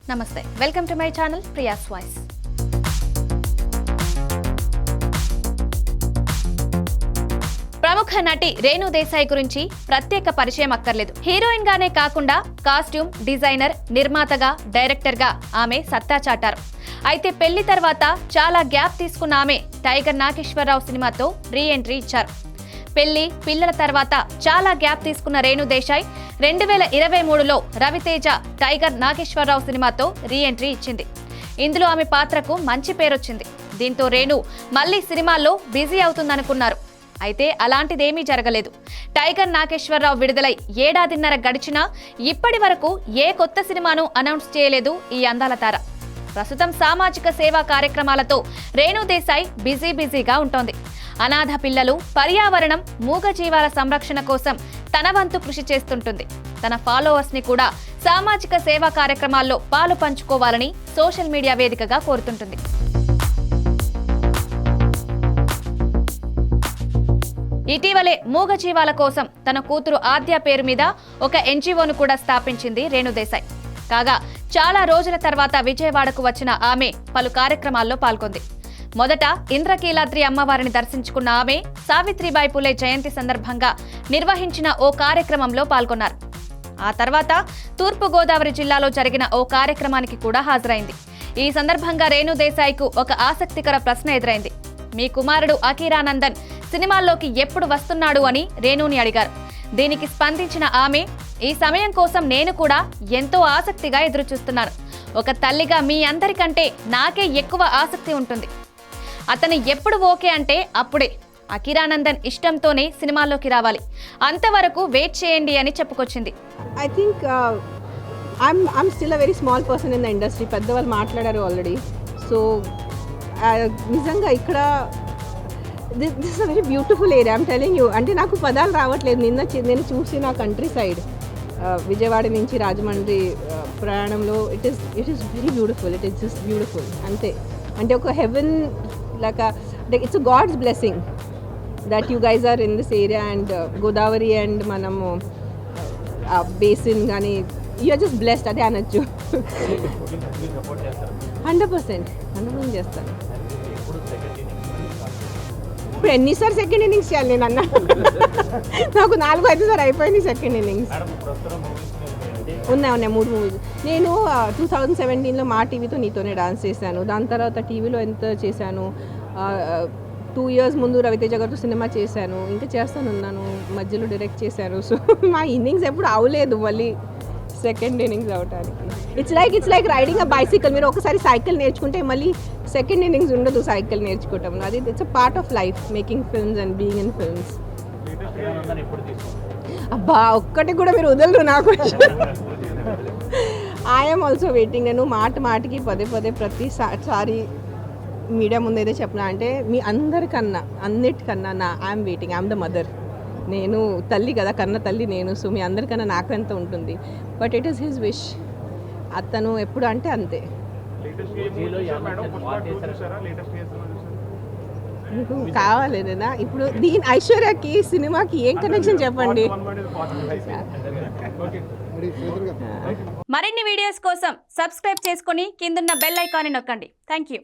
నమస్తే, welcome to my channel Priya's voice. ప్రముఖ నటి రేణు దేశాయ్ గురించి ప్రత్యేక పరిచయం అక్కర్లేదు. హీరోయిన్ గానే కాకుండా కాస్ట్యూమ్ డిజైనర్, నిర్మాతగా, డైరెక్టర్ గా ఆమె సత్తా చాటారు. అయితే పెళ్లి తర్వాత చాలా గ్యాప్ తీసుకున్న ఆమె టైగర్ నాగేశ్వరరావు సినిమాతో రీ ఎంట్రీ ఇచ్చారు. పెళ్లి, పిల్లల తర్వాత చాలా గ్యాప్ తీసుకున్న రేణు దేశాయ్ 2023లో రవితేజ టైగర్ నాగేశ్వరరావు సినిమాతో రీ ఎంట్రీ ఇచ్చింది. ఇందులో ఆమె పాత్రకు మంచి పేరొచ్చింది. దీంతో రేణు మళ్లీ సినిమాల్లో బిజీ అవుతుందనుకున్నారు. అయితే అలాంటిదేమీ జరగలేదు. టైగర్ నాగేశ్వరరావు విడుదలై ఏడాదిన్నర గడిచినా ఇప్పటి వరకు ఏ కొత్త సినిమాను అనౌన్స్ చేయలేదు ఈ అందాల తార. ప్రస్తుతం సామాజిక సేవా కార్యక్రమాలతో రేణు దేశాయ్ బిజీగా ఉంటోంది. అనాథ పిల్లలు, పర్యావరణం, మూగజీవాల సంరక్షణ కోసం తన వంతు కృషి చేస్తుంటుంది. తన ఫాలోవర్స్ ని కూడా సామాజిక సేవా కార్యక్రమాల్లో పాలు పంచుకోవాలని సోషల్ మీడియా వేదికగా కోరుతుంటుంది. ఇటీవలే మూగజీవాల కోసం తన కూతురు ఆద్య పేరు మీద ఒక ఎన్జీఓను కూడా స్థాపించింది రేణు దేశాయ్. కాగా చాలా రోజుల తర్వాత విజయవాడకు వచ్చిన ఆమె పలు కార్యక్రమాల్లో పాల్గొంది. మొదట ఇంద్రకీలాద్రి అమ్మవారిని దర్శించుకున్న ఆమె సావిత్రిబాయి పులే జయంతి సందర్భంగా నిర్వహించిన ఓ కార్యక్రమంలో పాల్గొన్నారు. ఆ తర్వాత తూర్పు గోదావరి జిల్లాలో జరిగిన ఓ కార్యక్రమానికి కూడా హాజరైంది. ఈ సందర్భంగా రేణు దేశాయ్కు ఒక ఆసక్తికర ప్రశ్న ఎదురైంది. మీ కుమారుడు అఖీరానందన్ సినిమాల్లోకి ఎప్పుడు వస్తున్నాడు అని రేణుని అడిగారు. దీనికి స్పందించిన ఆమె, ఈ సమయం కోసం నేను కూడా ఎంతో ఆసక్తిగా ఎదురుచూస్తున్నాను. ఒక తల్లిగా మీ అందరికంటే నాకే ఎక్కువ ఆసక్తి ఉంటుంది. అతను ఎప్పుడు ఓకే అంటే అప్పుడే. అఖీరానందన్ ఇష్టంతోనే సినిమాల్లోకి రావాలి, అంతవరకు వెయిట్ చేయండి అని చెప్పుకొచ్చింది. I think I'm still a very small person in the industry. పెద్దవాళ్ళు మాట్లాడారు ఆల్రెడీ. సో నిజంగా ఇక్కడ this is a very beautiful area. I'm telling you. అంటే నాకు పదాలు రావట్లేదు. నేను చూసిన కంట్రీ సైడ్ విజయవాడ నుంచి రాజమండ్రి ప్రయాణంలో it is very beautiful. It is just beautiful అంతే. అంటే ఒక haven like it's a God's blessing that you guys are in this area and Godavari and manamu basin gani you are just blessed ade anachchu. 100% చేస్తాను. ఇప్పుడు ఎన్నిసార్లు second innings చేయాలి నేను అన్నా? నాకు 4-5 సార్లు అయిపోయింది సెకండ్ ఇన్నింగ్స్. ఉన్నాయి 3 మూవీస్. నేను 2017లో మా టీవీతో నీతోనే డాన్స్ చేశాను. దాని తర్వాత టీవీలో ఎంత చేశాను. 2 years ముందు రవితేజ గారితో సినిమా చేశాను. ఇంకా చేస్తానున్నాను. మధ్యలో డైరెక్ట్ చేశాను. సో మా ఇన్నింగ్స్ ఎప్పుడు అవలేదు మళ్ళీ సెకండ్ ఇన్నింగ్స్ అవటానికి. It's like riding a bicycle. మీరు ఒకసారి సైకిల్ నేర్చుకుంటే మళ్ళీ సెకండ్ ఇన్నింగ్స్ ఉండదు సైకిల్ నేర్చుకోవటం. అది it's a part of life, making films and being in films. అబ్బా, ఒక్కటి కూడా మీరు వదలరు నాకు. I'm also waiting. నేను మాటికి పదే ప్రతిసారి మీడియా ముందు ఏదో చెప్పినా అంటే మీ అందరికన్నా అన్నిటికన్నా I'm waiting. I'm the mother. నేను తల్లి కదా, కన్న తల్లి నేను. సో మీ అందరికన్నా నాకంత ఉంటుంది. But it is his wish. అతను ఎప్పుడు అంటే అంతే. మీకు కావాలేనా ఇప్పుడు దీని ఐశ్వర్యకి సినిమాకి ఏం కనెక్షన్ చెప్పండి. మరిన్ని వీడియోస్ కోసం సబ్స్క్రైబ్ చేసుకుని కిందున్న బెల్ ఐకాన్ని నొక్కండి. Thank you.